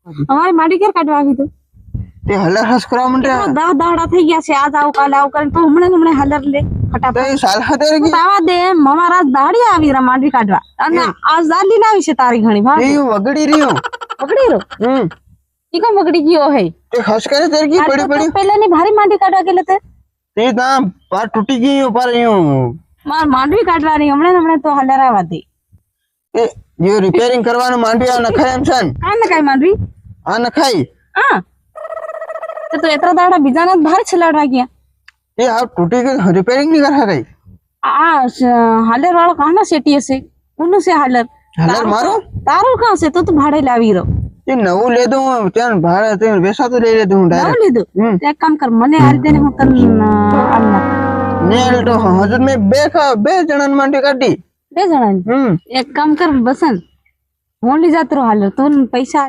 અમારી માટી કેર કાઢવા આવી તું તે હલર હસ કરવા માંડે દાડા થઈ ગયા છે આજ આવું કાલે આવું કરીને તો હમણે હલર લે તો ફટાફટ એ સાલ હાથે તું તાવા દે અમારા દાડી આવી રા માટી કાઢવા અને આજ દાદી ના વિશે તારી ઘણી વાત એ વગડી રહ્યો પકડી રો ઈ કોમ પકડી ગયો હે તે હસ કરે તેર કી પડી પડી પહેલા ની ભારી માટી કાઢવા ગેલે તે તા પાર તૂટી ગયો પર યો માર માંડવી કાઢવાની હમણે તો હલર આવા દે એ યો રિપેરિંગ કરવાનું માંડવી આ નખાય એમ છે કાન કાઈ માંડવી આ નખાય હા તો એતરા દાડા બીજાના ભાર છલાડવા ગયા એ આ તૂટી ગઈ રિપેરિંગ નહીં કરા ગઈ આ હાલર વાળો કાના સેટી હશે કોનું છે હાલર હલર મારો તારું કાં છે તો તું ભાડે લાવી રહ્યો એ નવું લે દઉં ત્યાં ભાડે તે વેસાતું લઈ લેતું હું નવું ડાયરેક્ટ લીધું એક કામ કર મને હાલ દે ને હું તને આલના ને તો હજુ મેં બે જણા માટે કાઢી 2 જણા એક કામ કર બસન હું લઈ જાતો હાલ તું પૈસા